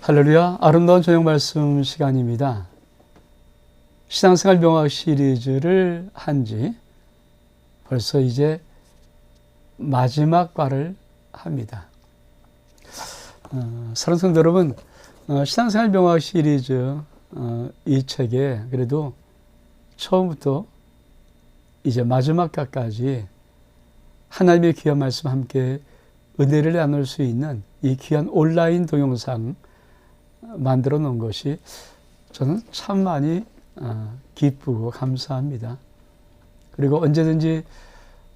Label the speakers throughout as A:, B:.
A: 할렐루야, 아름다운 저녁 말씀 시간입니다. 신앙생활 명학 시리즈를 한 지 벌써 이제 마지막 과를 합니다. 사랑하는 성도 여러분, 신앙생활 명학 시리즈 이 책에 그래도 처음부터 이제 마지막 과까지 하나님의 귀한 말씀 함께 은혜를 나눌 수 있는 이 귀한 온라인 동영상 만들어 놓은 것이 저는 참 많이 기쁘고 감사합니다. 그리고 언제든지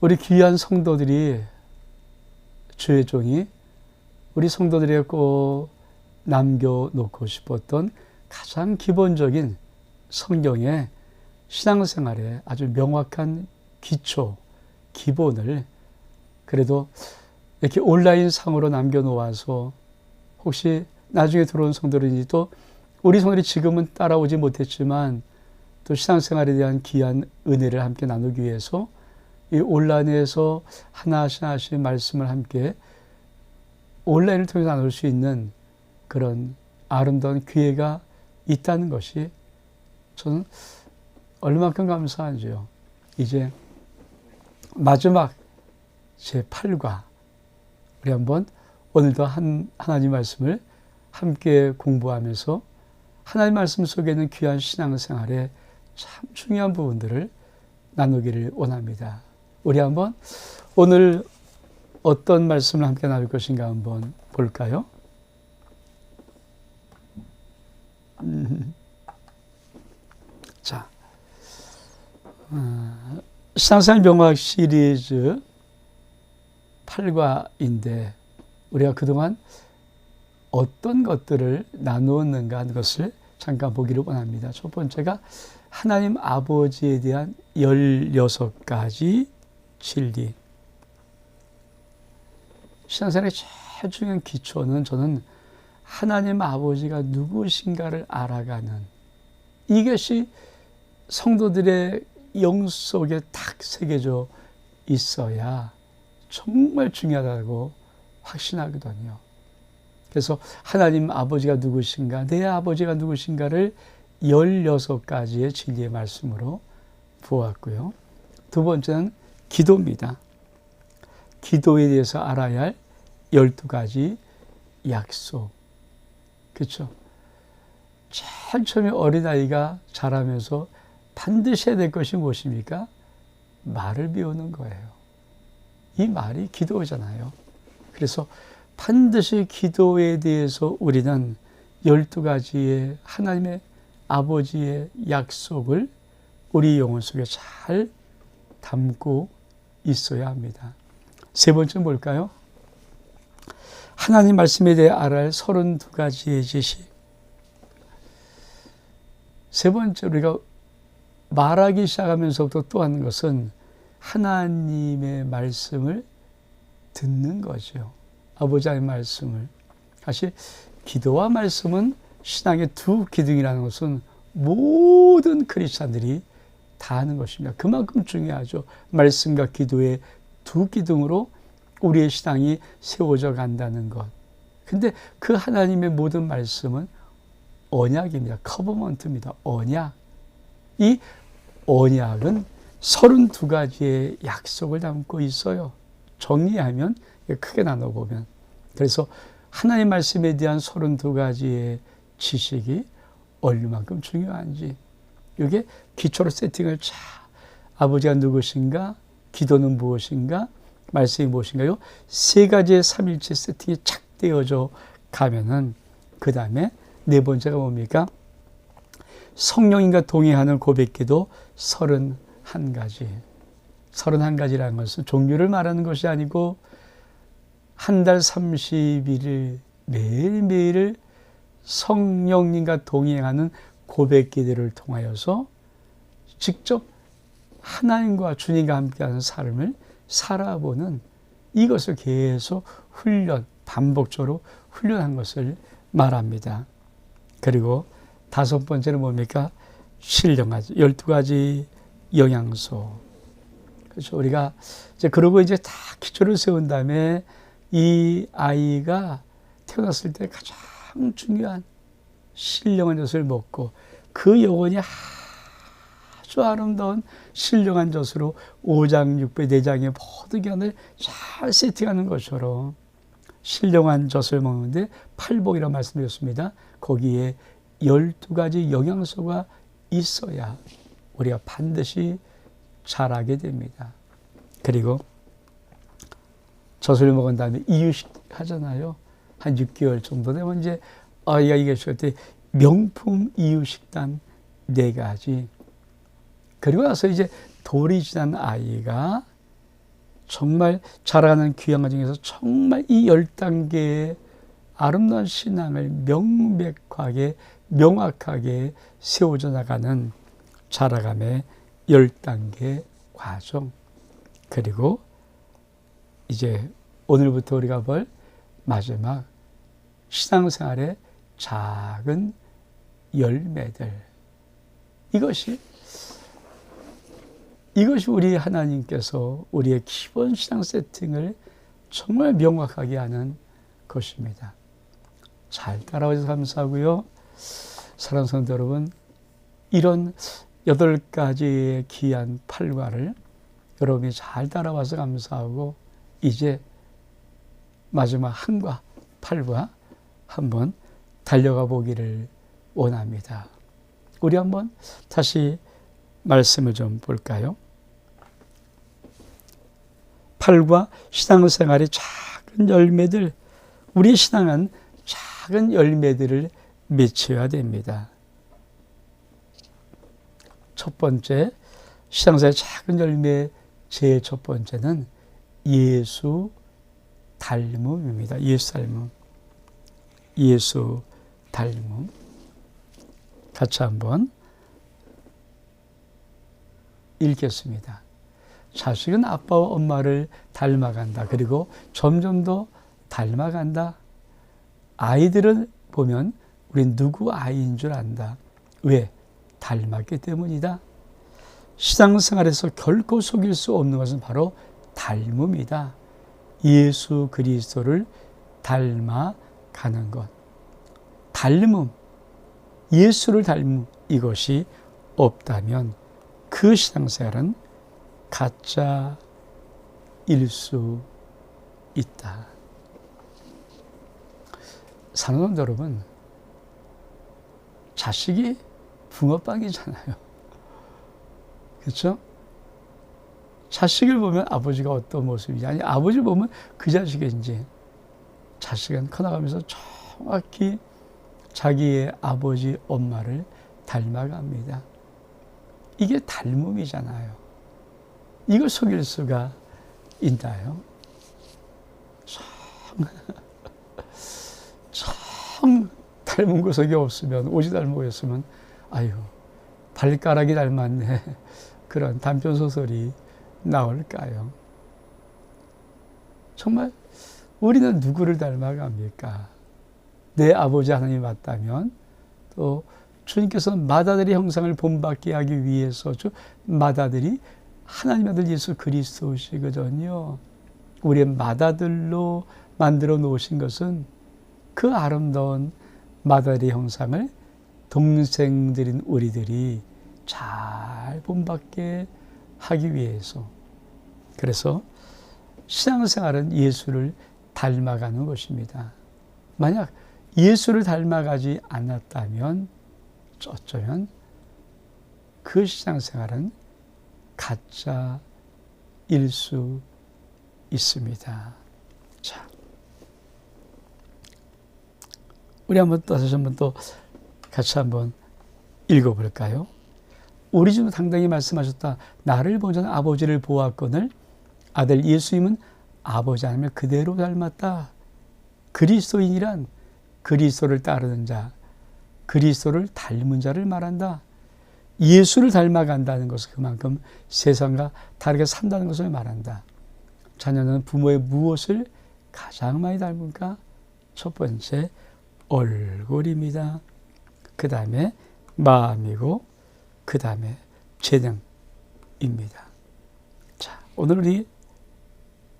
A: 우리 귀한 성도들이, 주의 종이 우리 성도들에게 꼭 남겨놓고 싶었던 가장 기본적인 성경의 신앙생활의 아주 명확한 기초, 기본을 그래도 이렇게 온라인 상으로 남겨놓아서 혹시 나중에 들어온 성도들이 또 우리 성도들이 지금은 따라오지 못했지만 또 신앙생활에 대한 귀한 은혜를 함께 나누기 위해서 이 온라인에서 하나씩 말씀을 함께 온라인을 통해서 나눌 수 있는 그런 아름다운 기회가 있다는 것이 저는 얼마만큼 감사한지요. 이제 마지막 제8과 우리 한번 오늘도 하나님 말씀을 함께 공부하면서 하나님 말씀 속에 있는 귀한 신앙생활의 참 중요한 부분들을 나누기를 원합니다. 우리 한번 오늘 어떤 말씀을 함께 나눌 것인가 한번 볼까요? 자, 신앙생활 명학 시리즈 8과인데 우리가 그동안 어떤 것들을 나누었는가 하는 것을 잠깐 보기를 원합니다. 첫 번째가 하나님 아버지에 대한 16가지 진리. 신앙생활의 제일 중요한 기초는 저는 하나님 아버지가 누구신가를 알아가는 이것이 성도들의 영 속에 딱 새겨져 있어야 정말 중요하다고 확신하거든요. 그래서 하나님 아버지가 누구신가, 내 아버지가 누구신가를 16가지의 진리의 말씀으로 보았고요. 두 번째는 기도입니다. 기도에 대해서 알아야 할 12가지 약속. 그렇죠? 제일 처음에 어린아이가 자라면서 반드시 해야 될 것이 무엇입니까? 말을 배우는 거예요. 이 말이 기도잖아요. 그래서 반드시 기도에 대해서 우리는 12가지의 하나님의 아버지의 약속을 우리 영혼 속에 잘 담고 있어야 합니다. 세 번째는 뭘까요? 하나님 말씀에 대해 알아야 할 32가지의 지식. 세 번째 우리가 말하기 시작하면서부터 또 하는 것은 하나님의 말씀을 듣는 거죠. 아버지 하나님의 말씀을. 사실 기도와 말씀은 신앙의 두 기둥이라는 것은 모든 크리스찬들이 다 하는 것입니다. 그만큼 중요하죠. 말씀과 기도의 두 기둥으로 우리의 신앙이 세워져 간다는 것. 근데 그 하나님의 모든 말씀은 언약입니다. 커버먼트입니다. 언약. 이 언약은 32가지의 약속을 담고 있어요. 정리하면 크게 나눠보면. 그래서 하나님 말씀에 대한 32가지의 지식이 얼마만큼 중요한지 이게 기초로 세팅을 쫙 아버지가 누구신가, 기도는 무엇인가, 말씀이 무엇인가요? 세 가지의 삼일체 세팅이 착 되어져 가면은 그 다음에 네 번째가 뭡니까? 성령님과 동행하는 고백기도 31가지. 31가지라는 것은 종류를 말하는 것이 아니고 한 달 30일을 매일매일 성령님과 동행하는 고백기들을 통하여서 직접 하나님과 주님과 함께하는 삶을 살아보는 이것을 계속 반복적으로 훈련한 것을 말합니다. 그리고 다섯 번째는 뭡니까? 신령하지. 12가지 영양소. 그렇죠. 우리가 그러고 이제 다 기초를 세운 다음에 이 아이가 태어났을 때 가장 가장 중요한 신령한 젖을 먹고 그 영혼이 아주 아름다운 신령한 젖으로 오장육부의 내장의 모든 견을 잘 세팅하는 것처럼 신령한 젖을 먹는데 팔복이라고 말씀드렸습니다. 거기에 12가지 영양소가 있어야 우리가 반드시 자라게 됩니다. 그리고 젖을 먹은 다음에 이유식 하잖아요. 한 6개월 정도 되면 이제 아이가 이게 있을 때 명품 이유식단 4가지. 그리고 나서 이제 돌이 지난 아이가 정말 자라가는 귀한 과정에서 정말 이 10단계의 아름다운 신앙을 명백하게 명확하게 세워져 나가는 자라감의 10단계 과정. 그리고 이제 오늘부터 우리가 볼 마지막 신앙생활의 작은 열매들. 이것이 우리 하나님께서 우리의 기본 신앙 세팅을 정말 명확하게 하는 것입니다. 잘 따라와주셔서 감사하고요. 사랑하는 성도 여러분, 이런 8가지의 귀한 팔과를 여러분이 잘 따라와서 감사하고 이제 마지막 한과 팔과 한번 달려가 보기를 원합니다. 우리 한번 다시 말씀을 좀 볼까요? 팔과 신앙생활의 작은 열매들, 우리의 신앙은 작은 열매들을 맺혀야 됩니다. 첫 번째, 신앙생활의 작은 열매 제일 첫 번째는 예수 닮음입니다. 예수 닮음. 예수 닮음. 같이 한번 읽겠습니다. 자식은 아빠와 엄마를 닮아간다. 그리고 점점 더 닮아간다. 아이들을 보면 우린 누구 아이인 줄 안다. 왜? 닮았기 때문이다. 신앙생활에서 결코 속일 수 없는 것은 바로 닮음이다. 예수 그리스도를 닮아가는 것. 닮음, 예수를 닮음, 이것이 없다면 그 신앙생활은 가짜일 수 있다. 사랑하는 여러분, 자식이 붕어빵이잖아요. 그렇죠? 자식을 보면 아버지가 어떤 모습이지, 아니 아버지를 보면 그 자식인지. 자식은 커나가면서 정확히 자기의 아버지, 엄마를 닮아갑니다. 이게 닮음이잖아요. 이걸 속일 수가 있나요? 참 닮은 구석이 없으면, 오지 닮고 있으면 아유, 발가락이 닮았네, 그런 단편소설이 나올까요? 정말 우리는 누구를 닮아갑니까? 내 아버지 하나님이 맞다면 또 주님께서 맏아들의 형상을 본받게 하기 위해서 맏아들이 하나님 아들 예수 그리스도시거든요. 우리의 맏아들로 만들어 놓으신 것은 그 아름다운 맏아들의 형상을 동생들인 우리들이 잘 본받게 하기 위해서. 그래서 신앙생활은 예수를 닮아가는 것입니다. 만약 예수를 닮아가지 않았다면 어쩌면 그 신앙생활은 가짜일 수 있습니다. 자, 우리 다시 한번 또 같이 한번 읽어볼까요? 우리 주 당당히 말씀하셨다. 나를 보는 아버지를 보았거늘 아들 예수님은 아버지 하나님을 그대로 닮았다. 그리스도인이란 그리스도를 따르는 자, 그리스도를 닮은 자를 말한다. 예수를 닮아간다는 것은 그만큼 세상과 다르게 산다는 것을 말한다. 자녀는 부모의 무엇을 가장 많이 닮을까? 첫 번째, 얼굴입니다. 그 다음에 마음이고, 그 다음에 재능입니다. 자, 오늘 우리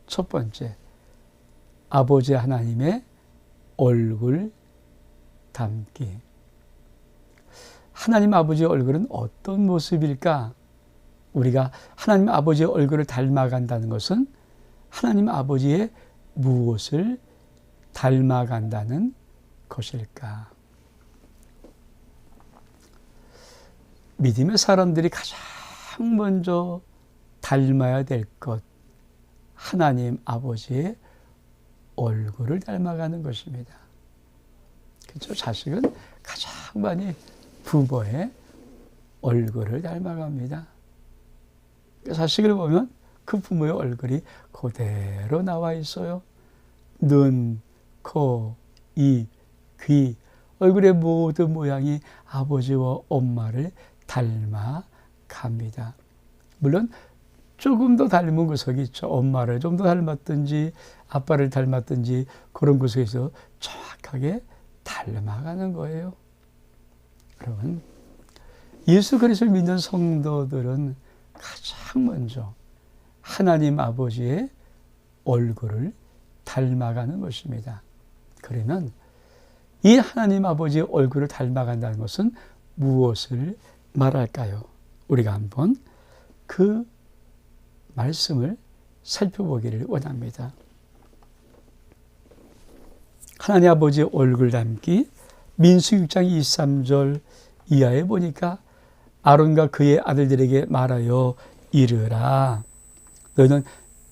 A: 첫 번째, 아버지 하나님의 얼굴 닮기. 하나님 아버지의 얼굴은 어떤 모습일까? 우리가 하나님 아버지의 얼굴을 닮아간다는 것은 하나님 아버지의 무엇을 닮아간다는 것일까? 믿음의 사람들이 가장 먼저 닮아야 될 것, 하나님 아버지의 얼굴을 닮아가는 것입니다. 그렇죠? 자식은 가장 많이 부모의 얼굴을 닮아갑니다. 자식을 보면 그 부모의 얼굴이 그대로 나와 있어요. 눈, 코, 입, 귀, 얼굴의 모든 모양이 아버지와 엄마를 닮아갑니다. 물론 조금 더 닮은 구석이 있죠. 엄마를 좀 더 닮았든지 아빠를 닮았든지 그런 구석에서 정확하게 닮아가는 거예요. 여러분, 예수 그리스도를 믿는 성도들은 가장 먼저 하나님 아버지의 얼굴을 닮아가는 것입니다. 그러면 이 하나님 아버지의 얼굴을 닮아간다는 것은 무엇을 말할까요? 우리가 한번 그 말씀을 살펴보기를 원합니다. 하나님 아버지의 얼굴 닮기, 민수기 6장 23절 이하에 보니까 아론과 그의 아들들에게 말하여 이르라. 너희는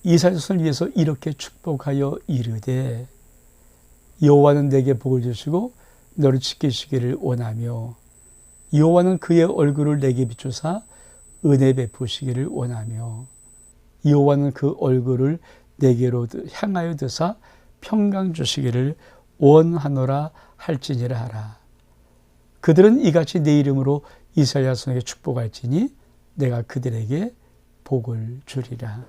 A: 이스라엘 자손을 위해서 이렇게 축복하여 이르되 여호와는 내게 복을 주시고 너를 지키시기를 원하며 여호와는 그의 얼굴을 내게 비추사 은혜 베푸시기를 원하며 여호와는 그 얼굴을 내게로 향하여 드사 평강 주시기를 원하노라 할지니라 하라. 그들은 이같이 내 이름으로 이스라엘 자손에게 축복할지니 내가 그들에게 복을 주리라.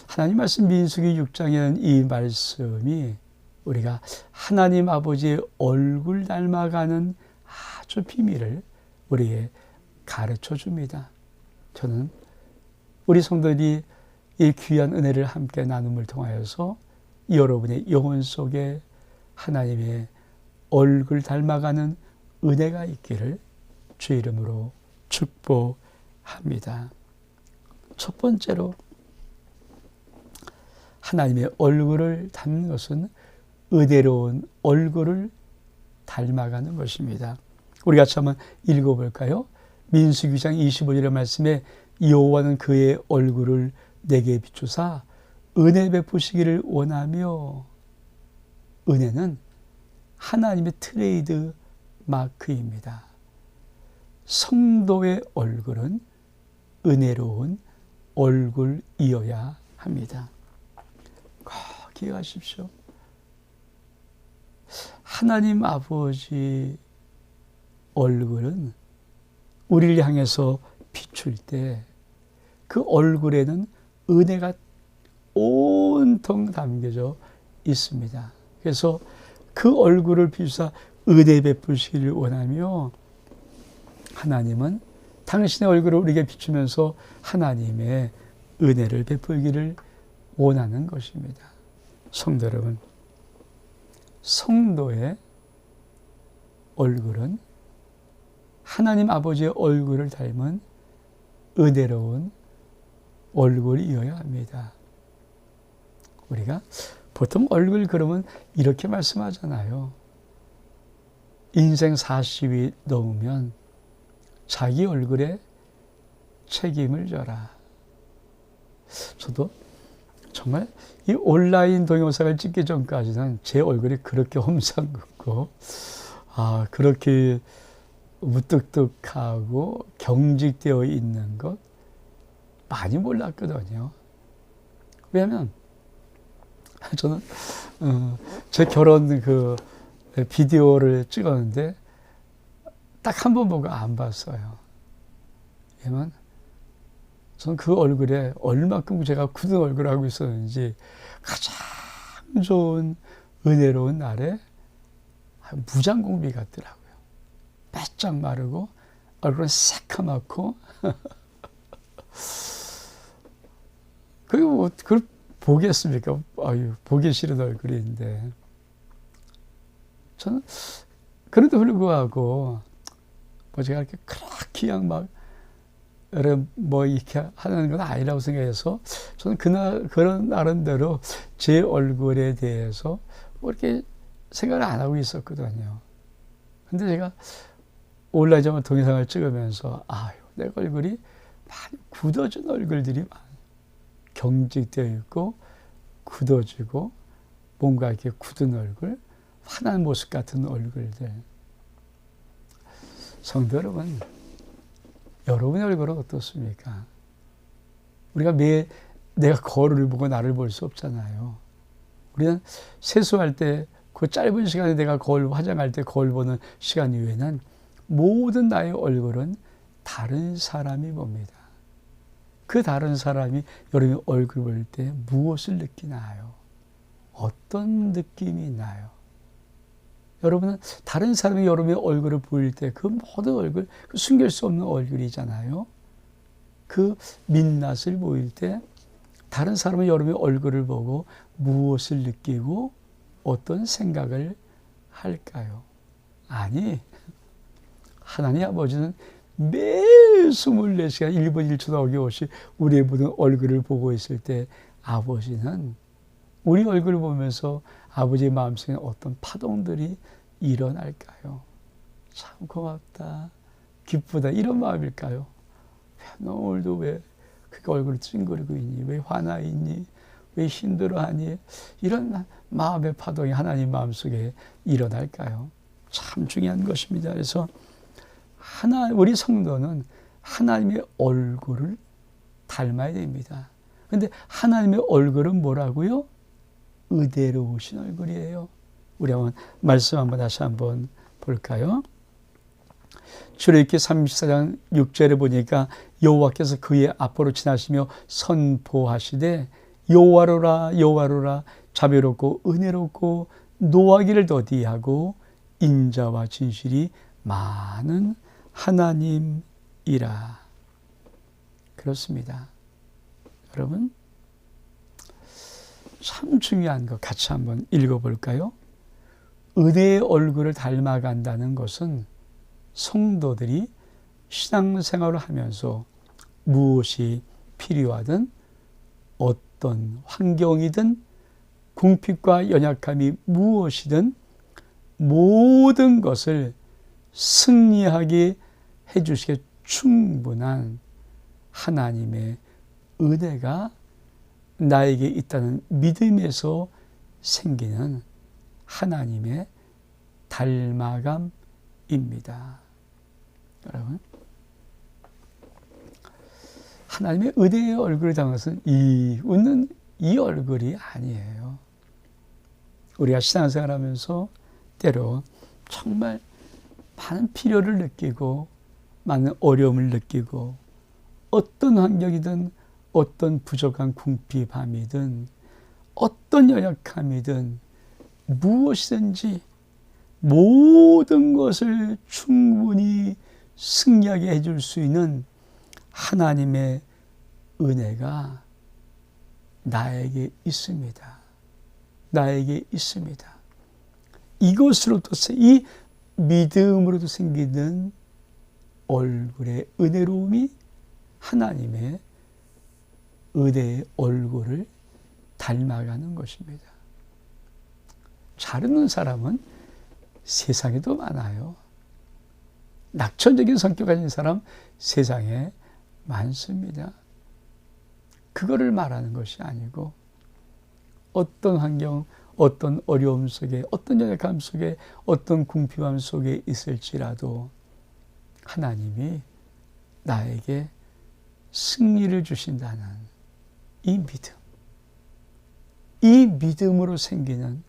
A: 하나님 말씀 민수기 6장에는 이 말씀이 우리가 하나님 아버지의 얼굴 닮아가는 아주 비밀을 우리에게 가르쳐 줍니다. 저는 우리 성도들이 이 귀한 은혜를 함께 나눔을 통하여서 여러분의 영혼 속에 하나님의 얼굴 닮아가는 은혜가 있기를 주 이름으로 축복합니다. 첫 번째로 하나님의 얼굴을 닮는 것은 의대로운 얼굴을 닮아가는 것입니다. 우리 같이 한번 읽어볼까요? 민수기 2장 25절의 말씀에 여호와는 그의 얼굴을 내게 비추사 은혜 베푸시기를 원하며, 은혜는 하나님의 트레이드 마크입니다. 성도의 얼굴은 은혜로운 얼굴이어야 합니다. 꼭 기억하십시오. 하나님 아버지 얼굴은 우리를 향해서 비출 때 그 얼굴에는 은혜가 온통 담겨져 있습니다. 그래서 그 얼굴을 비추사 은혜 베푸시기를 원하며, 하나님은 당신의 얼굴을 우리에게 비추면서 하나님의 은혜를 베풀기를 원하는 것입니다. 성도 여러분, 성도의 얼굴은 하나님 아버지의 얼굴을 닮은 은혜로운 얼굴이어야 합니다. 우리가 보통 얼굴 그러면 이렇게 말씀하잖아요. 인생 40이 넘으면 자기 얼굴에 책임을 져라. 저도 정말 이 온라인 동영상을 찍기 전까지는 제 얼굴이 그렇게 험상궂고 그렇게 무뚝뚝하고 경직되어 있는 것 많이 몰랐거든요. 왜냐하면 저는 제 결혼 그 비디오를 찍었는데 딱 한 번 보고 안 봤어요. 왜냐면 저는 그 얼굴에 얼마큼 제가 굳은 얼굴을 하고 있었는지 가장 좋은 은혜로운 날에 무장공비 같더라고요. 바짝 마르고 얼굴은 새카맣고 그리고 그걸 보겠습니까? 보기 싫은 얼굴인데 저는 그래도 불구하고 뭐 제가 이렇게 그렇게 그냥 막 뭐 이렇게 하는 건 아니라고 생각해서 저는 그런 나름대로 제 얼굴에 대해서 뭐 이렇게 생각을 안 하고 있었거든요. 근데 제가 온라인 동영상을 찍으면서 아유, 내 얼굴이 많이 굳어진 얼굴들이 경직되어 있고 굳어지고 뭔가 이렇게 굳은 얼굴, 환한 모습 같은 얼굴들. 성도 여러분, 여러분의 얼굴은 어떻습니까? 우리가 내가 거울을 보고 나를 볼 수 없잖아요. 우리는 세수할 때 그 짧은 시간에 내가 화장할 때 거울 보는 시간 이후에는 모든 나의 얼굴은 다른 사람이 봅니다. 그 다른 사람이 여러분의 얼굴 볼 때 무엇을 느끼나요? 어떤 느낌이 있나요? 여러분은 다른 사람이 여러분의 얼굴을 보일 때 그 모든 얼굴, 숨길 수 없는 얼굴이잖아요. 그 민낯을 보일 때 다른 사람은 여러분의 얼굴을 보고 무엇을 느끼고 어떤 생각을 할까요? 아니, 하나님 아버지는 매일 24시간 1분 1초도 어김없이 우리의 모든 얼굴을 보고 있을 때 아버지는 우리 얼굴을 보면서 아버지의 마음속에 어떤 파동들이 일어날까요? 참 고맙다, 기쁘다, 이런 마음일까요? 너 오늘도 왜 그렇게 얼굴을 찡그리고 있니? 왜 화나 있니? 왜 힘들어하니? 이런 마음의 파동이 하나님 마음속에 일어날까요? 참 중요한 것입니다. 그래서 우리 성도는 하나님의 얼굴을 닮아야 됩니다. 그런데 하나님의 얼굴은 뭐라고요? 의대로우신 얼굴이에요. 우리 한번 말씀 다시 한번 볼까요? 출애굽기 34장 6절에 보니까 여호와께서 그의 앞으로 지나시며 선포하시되 여호와로라 여호와로라 자비롭고 은혜롭고 노하기를 더디하고 인자와 진실이 많은 하나님이라. 그렇습니다. 여러분, 참 중요한 것 같이 한번 읽어볼까요? 은혜의 얼굴을 닮아간다는 것은 성도들이 신앙생활을 하면서 무엇이 필요하든 어떤 환경이든 궁핍과 연약함이 무엇이든 모든 것을 승리하게 해주시기에 충분한 하나님의 은혜가 나에게 있다는 믿음에서 생기는 하나님의 닮아감입니다. 여러분, 하나님의 은혜의 얼굴을 닮은 것은 웃는 이 얼굴이 아니에요. 우리가 신앙생활하면서 때로 정말 많은 필요를 느끼고 많은 어려움을 느끼고 어떤 환경이든 어떤 부족한 궁핍함이든 어떤 연약함이든 무엇이든지 모든 것을 충분히 승리하게 해줄 수 있는 하나님의 은혜가 나에게 있습니다. 나에게 있습니다. 이것으로부터 이 믿음으로도 생기는 얼굴의 은혜로움이 하나님의 은혜의 얼굴을 닮아가는 것입니다. 잘 웃는 사람은 세상에도 많아요. 낙천적인 성격 가진 사람 세상에 많습니다. 그거를 말하는 것이 아니고 어떤 환경, 어떤 어려움 속에, 어떤 연약함 속에, 어떤 궁핍함 속에 있을지라도 하나님이 나에게 승리를 주신다는 이 믿음, 이 믿음으로 생기는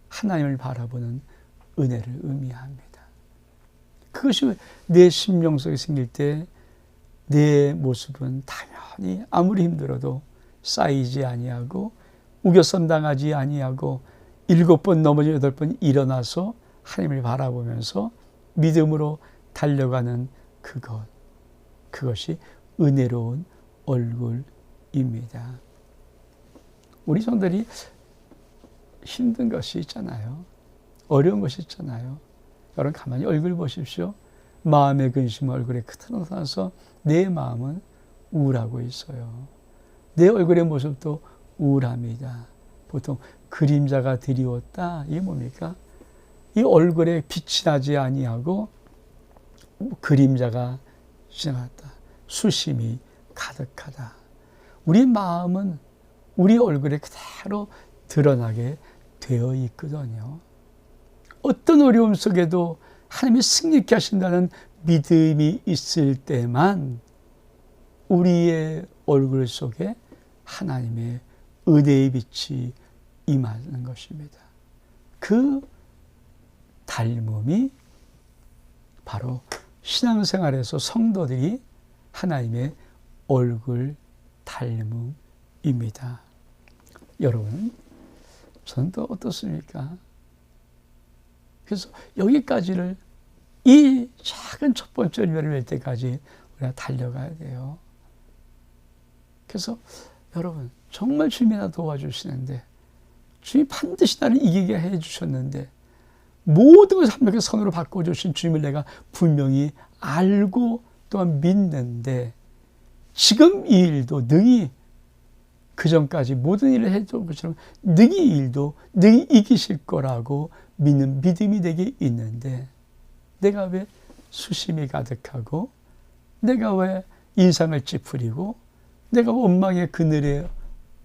A: 하나님을 바라보는 은혜를 의미합니다. 그것이 내 심령 속에 생길 때 내 모습은 당연히 아무리 힘들어도 쌓이지 아니하고 우겨선 당하지 아니하고 7번 넘어져 8번 일어나서 하나님을 바라보면서 믿음으로 달려가는 그것이 은혜로운 얼굴입니다. 우리 성들이 힘든 것이 있잖아요. 어려운 것이 있잖아요. 여러분 가만히 얼굴 보십시오. 마음의 근심 얼굴에 나타나서 내 마음은 우울하고 있어요. 내 얼굴의 모습도 우울합니다. 보통 그림자가 드리웠다. 이게 뭡니까? 이 얼굴에 빛이 나지 아니하고 그림자가 지나갔다. 수심이 가득하다. 우리 마음은 우리 얼굴에 그대로 드러나게 되어 있거든요. 어떤 어려움 속에도 하나님이 승리케 하신다는 믿음이 있을 때만 우리의 얼굴 속에 하나님의 은혜의 빛이 임하는 것입니다. 그 닮음이 바로 신앙생활에서 성도들이 하나님의 얼굴 닮음입니다. 여러분, 저는 또 어떻습니까? 그래서 여기까지를 이 작은 첫 번째 열매를 맺을 때까지 우리가 달려가야 돼요. 그래서 여러분 정말 주님이 나 도와주시는데 주님이 반드시 나를 이기게 해주셨는데 모든 것을 완벽하게 선으로 바꿔주신 주님을 내가 분명히 알고 또한 믿는데 지금 이 일도 능히 그전까지 모든 일을 해준 것처럼 능히 이 일도 능히 이기실 거라고 믿는 믿음이 내게 있는데 내가 왜 수심이 가득하고 내가 왜 인상을 찌푸리고 내가 원망의 그늘에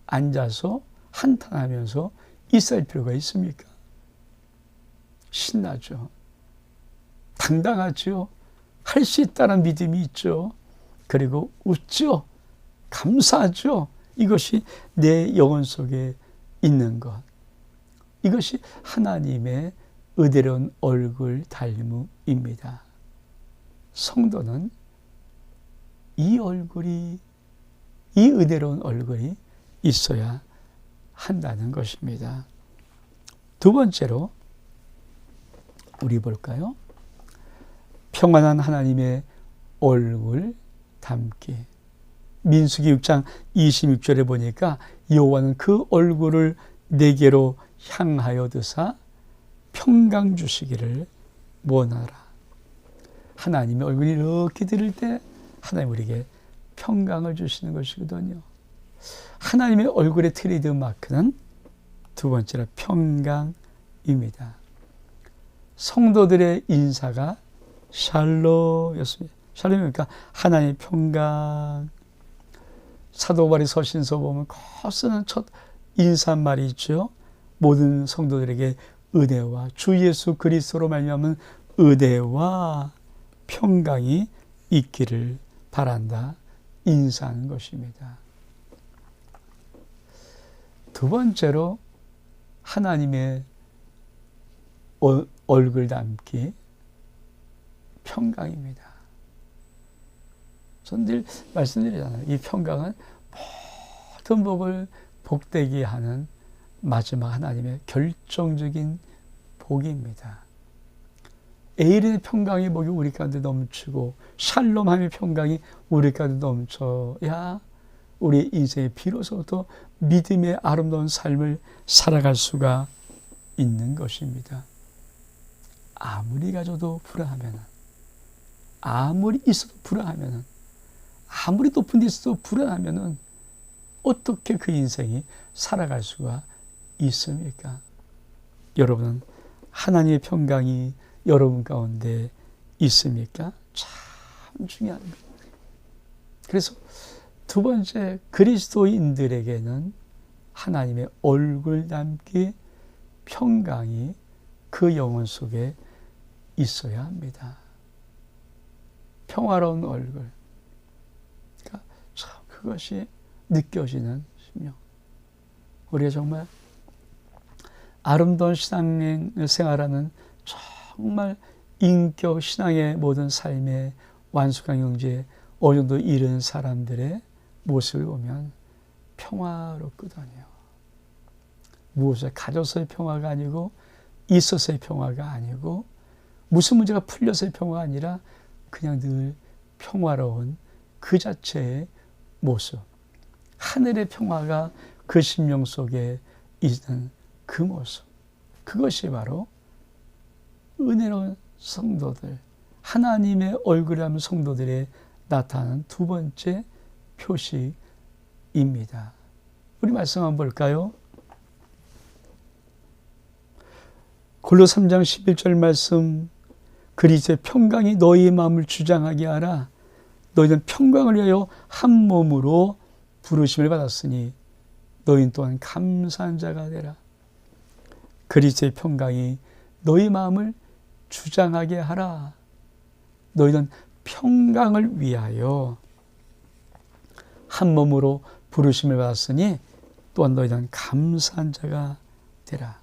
A: 앉아서 한탄하면서 있을 필요가 있습니까? 신나죠. 당당하죠. 할 수 있다는 믿음이 있죠. 그리고 웃죠. 감사하죠. 이것이 내 영혼 속에 있는 것. 이것이 하나님의 의대로운 얼굴 닮음입니다. 성도는 이 얼굴이, 이 의대로운 얼굴이 있어야 한다는 것입니다. 두 번째로 우리 볼까요? 평안한 하나님의 얼굴 담기. 민수기 6장 26절에 보니까 여호와는 그 얼굴을 내게로 향하여 드사 평강 주시기를 원하라. 하나님의 얼굴이 이렇게 들을 때 하나님 우리에게 평강을 주시는 것이거든요. 하나님의 얼굴의 트레이드 마크는 두 번째로 평강입니다. 성도들의 인사가 샬롬이었습니다. 샬롬이니까 하나님의 평강. 사도 바울이 서신서 보면 거쓰는 첫 인사말이 있죠. 모든 성도들에게 은혜와 주 예수 그리스도로 말미암은 은혜와 평강이 있기를 바란다. 인사하는 것입니다. 두 번째로 하나님의 얼굴 담기 평강입니다. 저는 늘 말씀드리잖아요. 이 평강은 모든 복을 복되게 하는 마지막 하나님의 결정적인 복입니다. 에일의 평강의 복이 우리 가운데 넘치고 샬롬함의 평강이 우리 가운데 넘쳐야 우리 인생에 비로소도 믿음의 아름다운 삶을 살아갈 수가 있는 것입니다. 아무리 가져도 불안하면, 아무리 있어도 불안하면, 아무리 높은 데 있어도 불안하면 어떻게 그 인생이 살아갈 수가 있습니까? 여러분은 하나님의 평강이 여러분 가운데 있습니까? 참 중요한 거예요. 그래서 두 번째, 그리스도인들에게는 하나님의 얼굴 담기 평강이 그 영혼 속에 있어야 합니다. 평화로운 얼굴. 그러니까 참 그것이 느껴지는 심령. 우리가 정말 아름다운 신앙을 생활하는 정말 인격 신앙의 모든 삶의 완숙한 경지에 어느 정도 이른 사람들의 모습을 보면 평화롭거든요. 무엇을 가져서의 평화가 아니고 있어서의 평화가 아니고 무슨 문제가 풀려서의 평화가 아니라 그냥 늘 평화로운 그 자체의 모습. 하늘의 평화가 그 심령 속에 있는 그 모습. 그것이 바로 은혜로운 성도들, 하나님의 얼굴이라는 성도들에 나타나는 두 번째 표식입니다. 우리 말씀 한번 볼까요? 골로새 3장 11절 말씀, 그리스도의 평강이 너희의 마음을 주장하게 하라. 너희는 평강을 위하여 한 몸으로 부르심을 받았으니 너희는 또한 감사한 자가 되라. 그리스도의 평강이 너희 마음을 주장하게 하라. 너희는 평강을 위하여 한 몸으로 부르심을 받았으니 또한 너희는 감사한 자가 되라.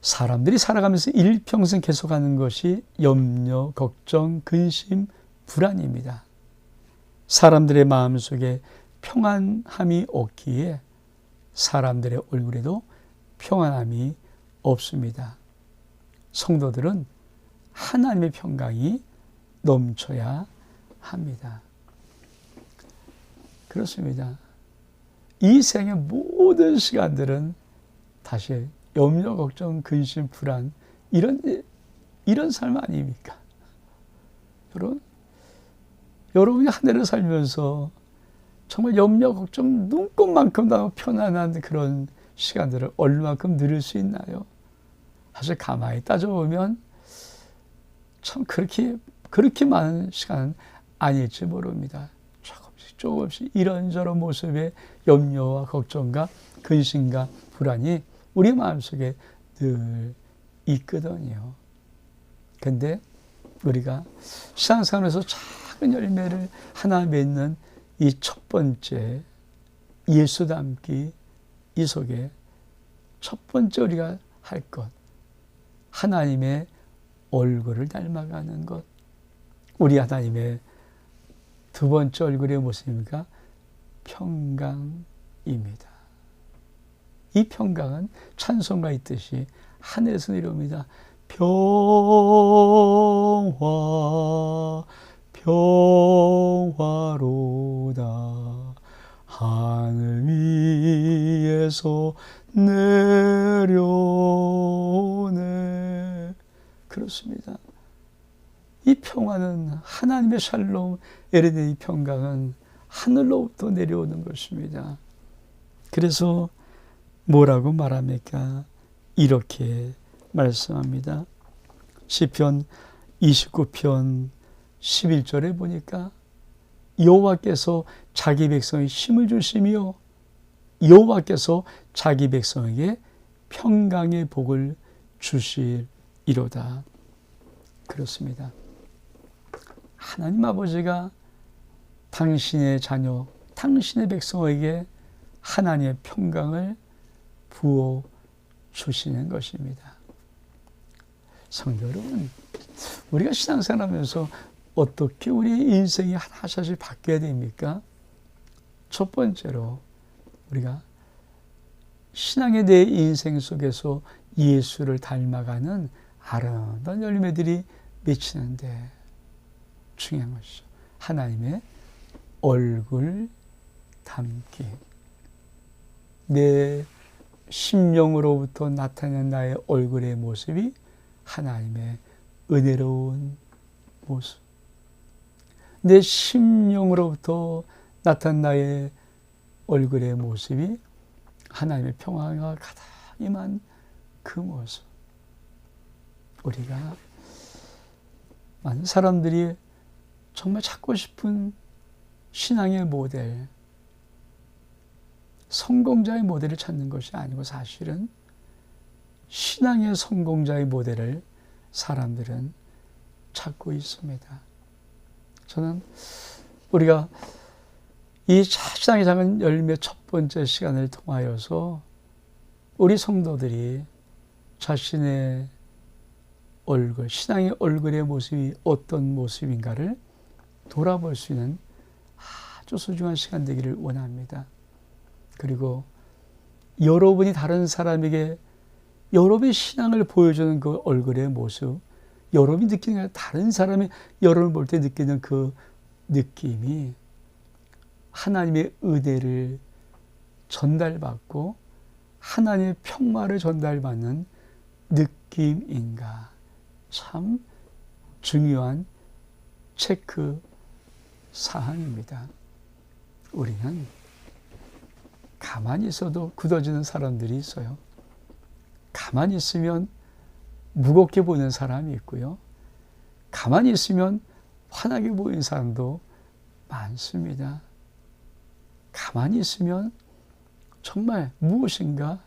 A: 사람들이 살아가면서 일평생 계속하는 것이 염려, 걱정, 근심, 불안입니다. 사람들의 마음속에 평안함이 없기에 사람들의 얼굴에도 평안함이 없습니다. 성도들은 하나님의 평강이 넘쳐야 합니다. 그렇습니다. 이 생의 모든 시간들은 다시 염려, 걱정, 근심, 불안 이런 삶 아닙니까? 여러분이 한 해를 살면서 정말 염려, 걱정 눈꽃만큼 다 편안한 그런 시간들을 얼마만큼 누릴 수 있나요? 사실 가만히 따져보면 참 그렇게 많은 시간은 아닐지 모릅니다. 조금씩 이런저런 모습의 염려와 걱정과 근심과 불안이 우리 마음속에 늘 있거든요. 근데 우리가 신앙생활에서 작은 열매를 하나 맺는 이 첫 번째 예수 닮기, 이 속에 첫 번째 우리가 할 것, 하나님의 얼굴을 닮아가는 것. 우리 하나님의 두 번째 얼굴의 모습입니까? 평강입니다. 이 평강은 찬송가 있듯이 하늘에서 내려옵니다. 평화로다 하늘 위에서 내려오네. 그렇습니다. 이 평화는 하나님의 샬롬, 에레네의 평강은 하늘로부터 내려오는 것입니다. 그래서 뭐라고 말합니까? 이렇게 말씀합니다. 시편 29편 11절에 보니까 여호와께서 자기 백성에 힘을 주시며 여호와께서 자기 백성에게 평강의 복을 주시리로다. 그렇습니다. 하나님 아버지가 당신의 자녀, 당신의 백성에게 하나님의 평강을 부어 주시는 것입니다. 성도 여러분, 우리가 신앙생활하면서 어떻게 우리의 인생이 하나씩 바뀌어야 됩니까? 첫 번째로 우리가 신앙의 내 인생 속에서 예수를 닮아가는 아름다운 열매들이 맺히는데 중요한 것이죠. 하나님의 얼굴 담기. 내 심령으로부터 나타나는 나의 얼굴의 모습이 하나님의 은혜로운 모습. 내 심령으로부터 나타난 나의 얼굴의 모습이 하나님의 평화가 가득 임한 그 모습. 우리가 많은 사람들이 정말 찾고 싶은 신앙의 모델, 성공자의 모델을 찾는 것이 아니고 사실은 신앙의 성공자의 모델을 사람들은 찾고 있습니다. 저는 우리가 이 신앙의 작은 열매 첫 번째 시간을 통하여서 우리 성도들이 자신의 얼굴, 신앙의 얼굴의 모습이 어떤 모습인가를 돌아볼 수 있는 아주 소중한 시간 되기를 원합니다. 그리고 여러분이 다른 사람에게 여러분의 신앙을 보여주는 그 얼굴의 모습, 여러분이 느끼는 다른 사람이 여러분을 볼 때 느끼는 그 느낌이 하나님의 은혜를 전달받고 하나님의 평화를 전달받는 느낌인가? 참 중요한 체크 사항입니다. 우리는 가만히 있어도 굳어지는 사람들이 있어요. 가만히 있으면 무겁게 보이는 사람이 있고요. 가만히 있으면 환하게 보이는 사람도 많습니다. 가만히 있으면 정말 무엇인가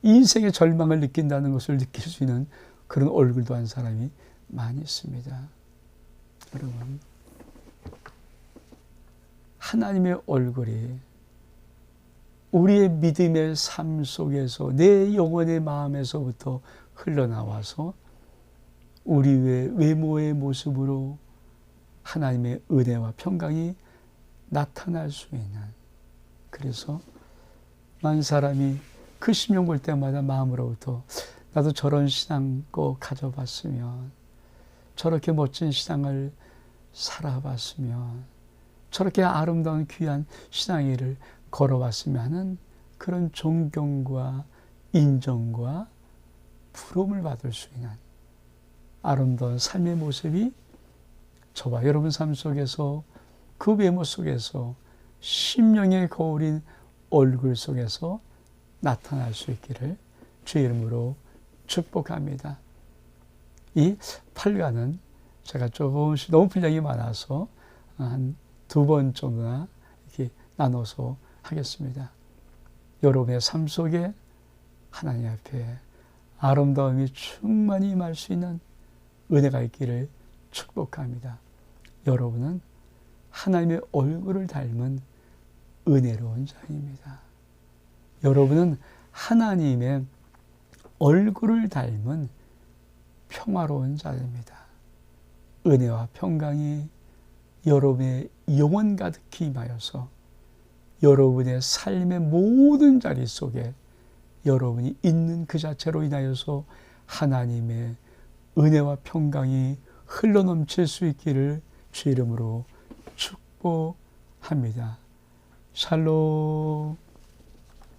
A: 인생의 절망을 느낀다는 것을 느낄 수 있는 그런 얼굴도 한 사람이 많이 있습니다. 여러분, 하나님의 얼굴이 우리의 믿음의 삶 속에서 내 영혼의 마음에서부터 흘러나와서 우리의 외모의 모습으로 하나님의 은혜와 평강이 나타날 수 있는, 그래서 많은 사람이 그 심령 볼 때마다 마음으로부터 나도 저런 신앙 꼭 가져봤으면, 저렇게 멋진 신앙을 살아봤으면, 저렇게 아름다운 귀한 신앙의 걸어왔으면 하는 그런 존경과 인정과 부러움을 받을 수 있는 아름다운 삶의 모습이 저와 여러분 삶 속에서, 그 외모 속에서, 심령의 거울인 얼굴 속에서 나타날 수 있기를 주의 이름으로 축복합니다. 이 8강은 제가 조금씩 너무 분량이 많아서 한 2번 정도나 이렇게 나눠서 하겠습니다. 여러분의 삶 속에 하나님 앞에 아름다움이 충만히 임할 수 있는 은혜가 있기를 축복합니다. 여러분은 하나님의 얼굴을 닮은 은혜로운 자입니다. 여러분은 하나님의 얼굴을 닮은 평화로운 자입니다. 은혜와 평강이 여러분의 영혼 가득히 임하여서 여러분의 삶의 모든 자리 속에 여러분이 있는 그 자체로 인하여서 하나님의 은혜와 평강이 흘러넘칠 수 있기를 주의 이름으로 축복합니다. 샬롬.